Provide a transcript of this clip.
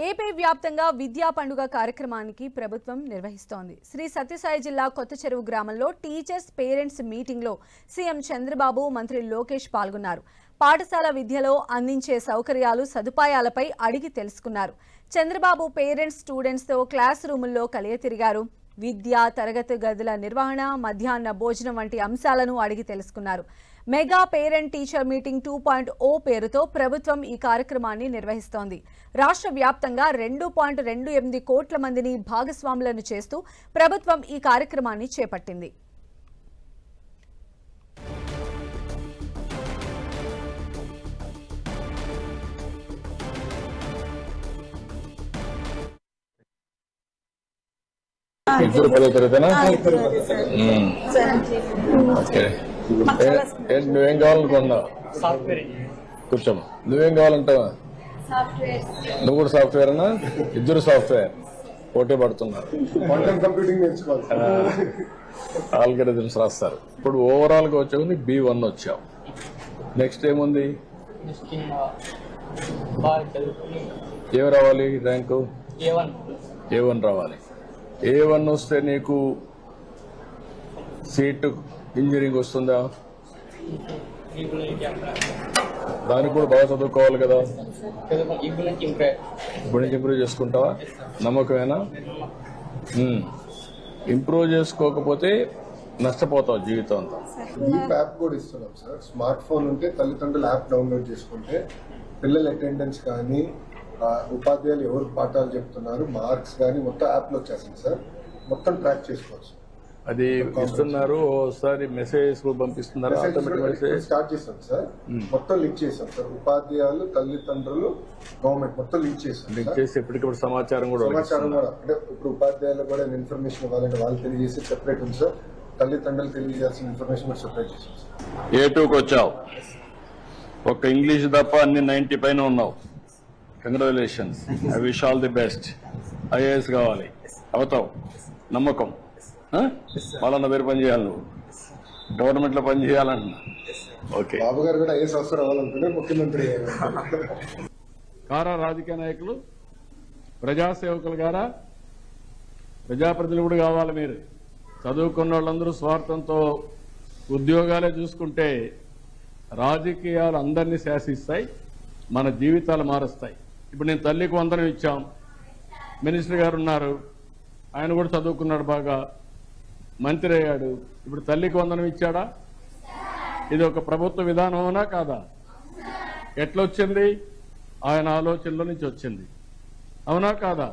AP వ్యాప్తంగా విద్యా పండుగ కార్యక్రమానికి ప్రభుత్వం నిర్వహిస్తోంది. శ్రీ సత్యసాయి జిల్లా కొత్తచెరువు గ్రామంలో టీచర్స్ పేరెంట్స్ మీటింగ్లో సీఎం చంద్రబాబు, మంత్రి లోకేష్ పాల్గొన్నారు. పాఠశాల విద్యలో అందించే సౌకర్యాలు, సదుపాయాలపై అడిగి తెలుసుకున్నారు. చంద్రబాబు పేరెంట్స్, స్టూడెంట్స్తో క్లాస్ రూముల్లో కలియతిరిగారు. విద్య, తరగతి గదుల నిర్వహణ, మధ్యాహ్న భోజనం వంటి అంశాలను అడిగి తెలుసుకున్నారు. మెగా పేరెంట్ టీచర్ మీటింగ్ 2.0 పేరుతో ప్రభుత్వం ఈ కార్యక్రమాన్ని నిర్వహిస్తోంది. రాష్ట్ర వ్యాప్తంగా 2.28 కోట్ల మందిని భాగస్వాములను చేస్తూ ప్రభుత్వం ఈ కార్యక్రమాన్ని చేపట్టింది. నువ్వేం కావాలనుకున్నావు? కూర్చోమ్మా. నువ్వేం కావాలంటావా? నువ్వు కూడా సాఫ్ట్వేర్ అన్నా? ఇద్దరు సాఫ్ట్వేర్ పోటీ పడుతున్నారు. ఆల్గరిథమ్స్ రాస్తారు. ఇప్పుడు ఓవరాల్ గా వచ్చావు, B1 వచ్చావు. నెక్స్ట్ ఏముంది? ఏమి రావాలి? ర్యాంకు A1 రావాలి. A1 వస్తే నీకు సీటు ఇంజనీరింగ్ వస్తుందా? దానికి కూడా బాగా చదువుకోవాలి కదా. ఇప్పుడు నుంచి ఇంప్రూవ్ చేసుకుంటావా? నమ్మకమేనా? ఇంప్రూవ్ చేసుకోకపోతే నష్టపోతావు జీవితం అంతా. యాప్ కూడా ఇస్తున్నాం సార్. స్మార్ట్ ఫోన్ ఉంటే తల్లిదండ్రులు యాప్ డౌన్లోడ్ చేసుకుంటే పిల్లల అటెండెన్స్ కానీ, ఉపాధ్యాయులు ఎవరు పాఠాలు చెప్తున్నారు, మార్క్స్ కానీ మొత్తం యాప్ లో వచ్చేసింది సార్. మొత్తం ట్రాక్ చేసుకోవచ్చు. అది ఇస్తున్నారు. ఓసారి మెసేజ్ పంపిస్తున్నారు. స్టార్ట్ చేస్తాం సార్. మొత్తం లింక్ చేసాం సార్. ఉపాధ్యాయులు, తల్లిదండ్రులు, గవర్నమెంట్ మొత్తం లింక్ చేస్తాం. లింక్ చేసి ఎప్పటికప్పుడు సమాచారం కూడా అంటే ఇప్పుడు ఉపాధ్యాయులు కూడా ఇన్ఫర్మేషన్ ఇవ్వాలంటే వాళ్ళు తెలియజేసి సెపరేట్ ఉంది సార్. తల్లిదండ్రులు తెలియజేయాల్సిన ఇన్ఫర్మేషన్ కూడా సెపరేట్ చేసాం సార్. A2కి వచ్చావు. ఒక్క ఇంగ్లీష్ తప్ప అన్ని 90 పైన ఉన్నావు. Congratulations. I wish all the best. IAS కావాలి. అవుతావు. నమ్మకం. వాళ్ళన్న పేరు పని చేయాలి. నువ్వు గవర్నమెంట్ లో పని చేయాలన్నా. ఓకే. బాబు గారు కూడా IAS ఆఫీసర్ అవ్వాలనుకుంటే ముఖ్యమంత్రి. కారా రాజకీయ నాయకులు, ప్రజాసేవకులు గారా, ప్రజాప్రతినిధులు కూడా కావాలి. మీరు చదువుకున్న వాళ్ళందరూ స్వార్థంతో ఉద్యోగాలే చూసుకుంటే రాజకీయాలు అందరినీ శాసిస్తాయి, మన జీవితాలు మారుస్తాయి. ఇప్పుడు నేను తల్లికి వందనం ఇచ్చాం. మినిస్టర్ గారు ఉన్నారు, ఆయన కూడా చదువుకున్నాడు, బాగా మంత్రి అయ్యాడు. ఇప్పుడు తల్లికి వందనం ఇచ్చాడా? ఇది ఒక ప్రభుత్వ విధానమేనా కాదా? ఎట్లొచ్చింది? ఆయన ఆలోచనలో నుంచి వచ్చింది. అవునా కాదా?